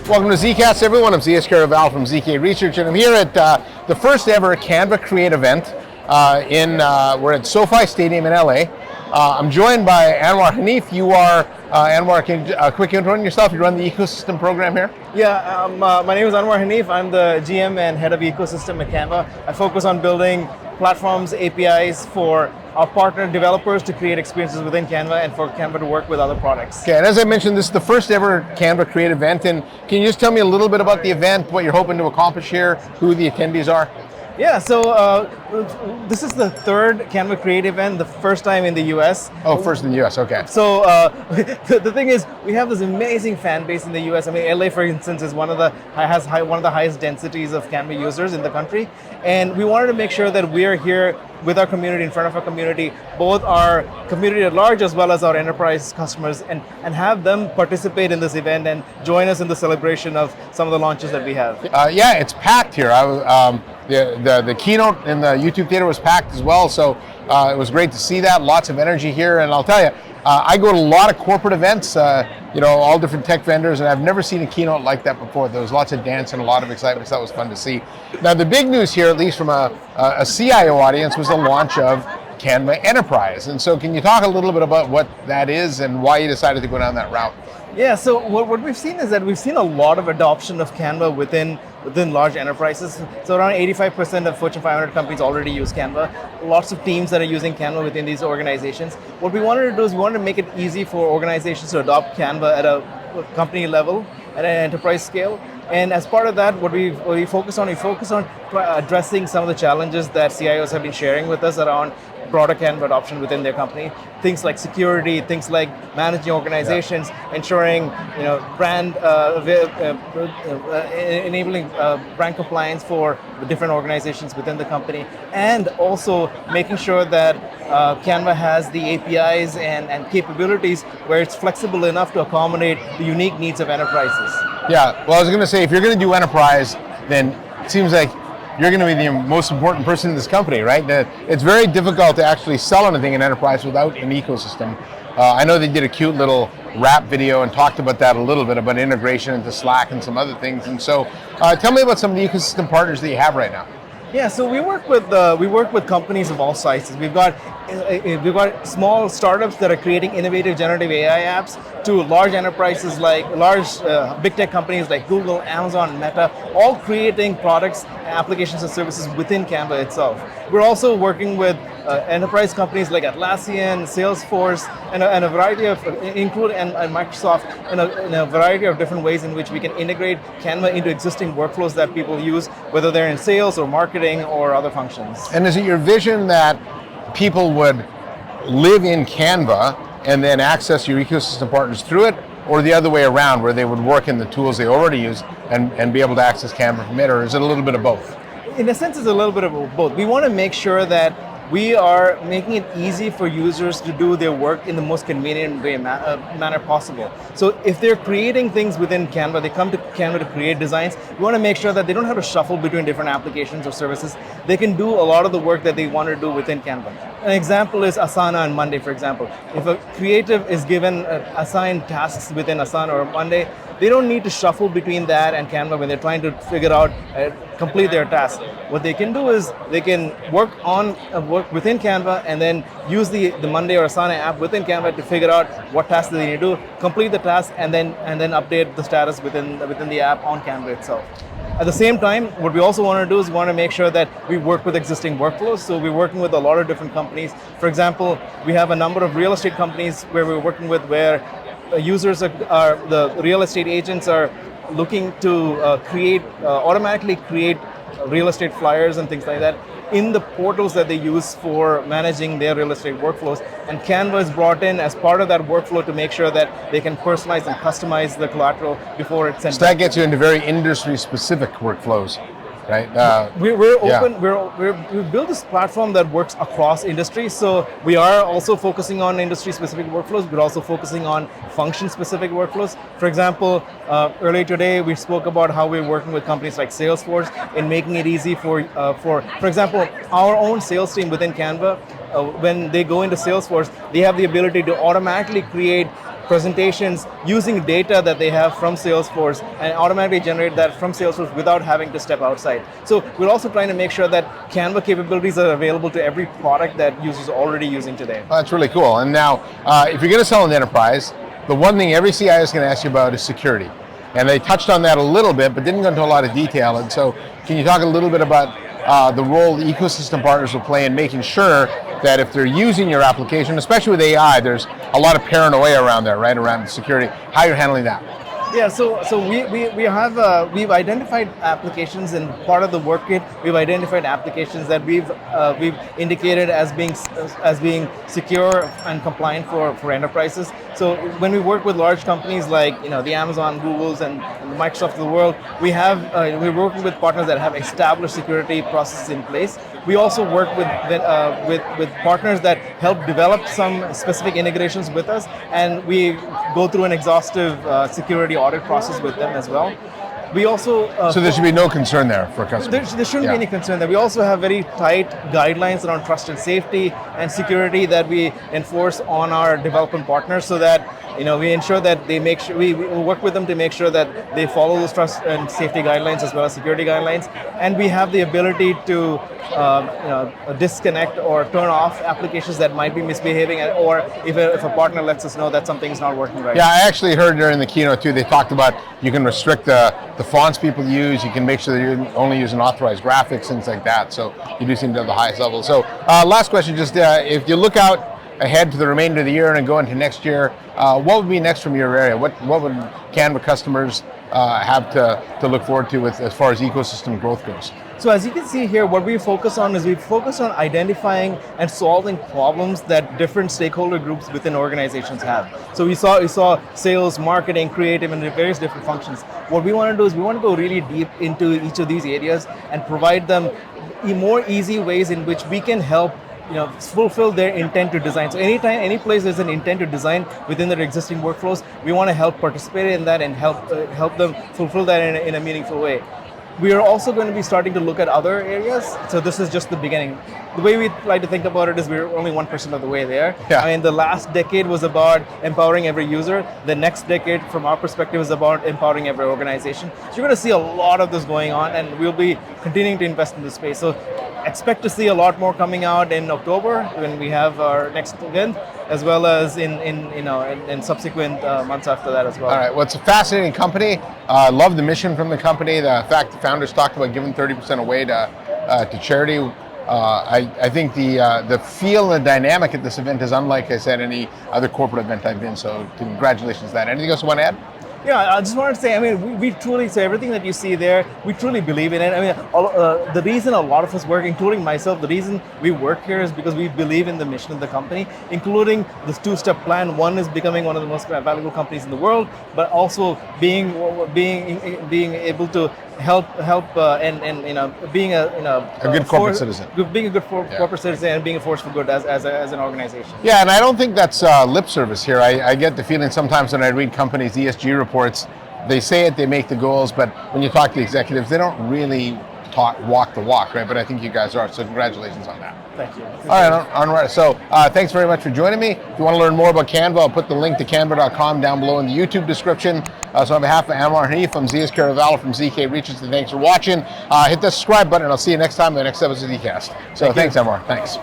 Welcome to ZKast, everyone. I'm ZS Val from ZK Research, and I'm here at the first ever Canva Create event. We're at SoFi Stadium in LA. I'm joined by Anwar Haneef. You are, Anwar, can you quick intro on yourself? You run the ecosystem program here? Yeah, my name is Anwar Haneef. I'm the GM and head of ecosystem at Canva. I focus on building platforms, APIs for our partner developers to create experiences within Canva and for Canva to work with other products. Okay, and as I mentioned, this is the first ever Canva Create event. And can you just tell me a little bit about the event, what you're hoping to accomplish here, who the attendees are? Yeah, so this is the third Canva Create event, the first time in the US. Oh, first in the US, okay. So the thing is, we have this amazing fan base in the US. I mean, LA, for instance, is one of the highest densities of Canva users in the country, and we wanted to make sure that we are here with our community, in front of our community, both our community at large as well as our enterprise customers, and have them participate in this event and join us in the celebration of some of the launches that we have. Yeah, it's packed here. The keynote in the YouTube theater was packed as well, so it was great to see that. Lots of energy here, and I'll tell you, I go to a lot of corporate events, all different tech vendors, and I've never seen a keynote like that before. There was lots of dance and a lot of excitement, so that was fun to see. Now, the big news here, at least from a CIO audience, was the launch of Canva Enterprise. And so can you talk a little bit about what that is and why you decided to go down that route? Yeah, so what we've seen is that we've seen a lot of adoption of Canva within large enterprises. So around 85% of Fortune 500 companies already use Canva. Lots of teams that are using Canva within these organizations. What we wanted to do is we wanted to make it easy for organizations to adopt Canva at a company level, at an enterprise scale. And as part of that, what we focus on addressing some of the challenges that CIOs have been sharing with us around broader Canva adoption within their company. Things like security, things like managing organizations, ensuring brand enabling brand compliance for the different organizations within the company, and also making sure that Canva has the APIs and capabilities where it's flexible enough to accommodate the unique needs of enterprises. Yeah, well, I was going to say, if you're going to do enterprise, then it seems like you're going to be the most important person in this company, right? It's very difficult to actually sell anything in enterprise without an ecosystem. I know they did a cute little rap video and talked about that a little bit, about integration into Slack and some other things. And so tell me about some of the ecosystem partners that you have right now. Yeah, so we work with companies of all sizes. We've got small startups that are creating innovative generative AI apps to large enterprises like big tech companies like Google, Amazon, Meta, all creating products, applications, and services within Canva itself. We're also working with enterprise companies like Atlassian, Salesforce, and a variety of, including Microsoft, in a variety of different ways in which we can integrate Canva into existing workflows that people use, whether they're in sales or marketing or other functions. And is it your vision that people would live in Canva and then access your ecosystem partners through it, or the other way around, where they would work in the tools they already use and be able to access Canva from it, or is it a little bit of both? In a sense, it's a little bit of both. We want to make sure that we are making it easy for users to do their work in the most convenient manner possible. So if they're creating things within Canva, they come to Canva to create designs, we want to make sure that they don't have to shuffle between different applications or services. They can do a lot of the work that they want to do within Canva. An example is Asana and Monday, for example. If a creative is given assigned tasks within Asana or Monday, they don't need to shuffle between that and Canva when they're trying to figure out, complete their task. What they can do is they can work within Canva and then use the Monday or Asana app within Canva to figure out what tasks they need to do, complete the task, and then update the status within the app on Canva itself. At the same time, what we also want to do is we want to make sure that we work with existing workflows. So we're working with a lot of different companies. For example, we have a number of real estate companies where we're working with where the real estate agents are looking to automatically create real estate flyers and things like that in the portals that they use for managing their real estate workflows. And Canva is brought in as part of that workflow to make sure that they can personalize and customize the collateral before it's sent. So that gets you into very industry-specific workflows. right? We're open. We built this platform that works across industries. So we are also focusing on industry-specific workflows. We're also focusing on function-specific workflows. For example, earlier today we spoke about how we're working with companies like Salesforce in making it easy for example, our own sales team within Canva. When they go into Salesforce, they have the ability to automatically create presentations using data that they have from Salesforce and automatically generate that from Salesforce without having to step outside. So we're also trying to make sure that Canva capabilities are available to every product that users are already using today. Well, that's really cool. And now, if you're going to sell an enterprise, the one thing every CIO is going to ask you about is security. And they touched on that a little bit, but didn't go into a lot of detail. And so, can you talk a little bit about the role the ecosystem partners will play in making sure that if they're using your application, especially with AI, there's a lot of paranoia around there, right, around security, how you're handling that? Yeah, so we've identified applications, and part of the work kit we've identified applications that we've indicated as being secure and compliant for enterprises. So when we work with large companies like the Amazon, Googles, and the Microsoft of the world, we're working with partners that have established security processes in place. We also work with partners that help develop some specific integrations with us, and we go through an exhaustive security audit process with them as well. We also so there should be no concern there for customers. There shouldn't be any concern there. We also have very tight guidelines around trust and safety and security that we enforce on our development partners, so that we ensure that they make sure we work with them to make sure that they follow those trust and safety guidelines as well as security guidelines, and we have the ability to disconnect or turn off applications that might be misbehaving, or if a partner lets us know that something is not working right. Yeah, I actually heard during the keynote too, they talked about you can restrict the fonts people use, you can make sure that you're only using authorized graphics, things like that. So you do seem to have the highest level. So last question, just if you look out ahead to the remainder of the year and go into next year, what would be next from your area? What would Canva customers have to look forward to as far as ecosystem growth goes? So as you can see here, what we focus on identifying and solving problems that different stakeholder groups within organizations have. So we saw sales, marketing, creative, and various different functions. What we want to do is we want to go really deep into each of these areas and provide them more easy ways in which we can help fulfill their intent to design. So any place there's an intent to design within their existing workflows, we want to help participate in that and help them fulfill that in a meaningful way. We are also going to be starting to look at other areas. So this is just the beginning. The way we like to think about it is we're only 1% of the way there. Yeah. I mean, the last decade was about empowering every user. The next decade, from our perspective, is about empowering every organization. So you're going to see a lot of this going on, and we'll be continuing to invest in this space. So expect to see a lot more coming out in October when we have our next event, as well as in subsequent months after that as well. All right, well, it's a fascinating company. I love the mission from the company. The fact the founders talked about giving 30% away to charity. I think the feel and the dynamic at this event is unlike, I said, any other corporate event I've been. So congratulations on that. Anything else you want to add? Yeah, I just wanted to say, I mean, we truly, so everything that you see there, we truly believe in it. I mean, the reason a lot of us work, including myself, the reason we work here is because we believe in the mission of the company, including this two-step plan. One is becoming one of the most valuable companies in the world, but also being able to help and being a good corporate citizen, being a good corporate citizen, and being a force for good as an organization. Yeah, and I don't think that's lip service here. I get the feeling sometimes when I read companies' ESG reports, they say it, they make the goals, but when you talk to executives, they don't really walk the walk, right? But I think you guys are, so congratulations on that. Thank you. All right, Anwar. So thanks very much for joining me. If you want to learn more about Canva, I'll put the link to canva.com down below in the YouTube description. So on behalf of Anwar Haneef, I'm Zias Caravallo from ZK Reaches, and thanks for watching. Hit the subscribe button, and I'll see you next time in the next episode of ZKast. So thanks, Anwar. Thanks.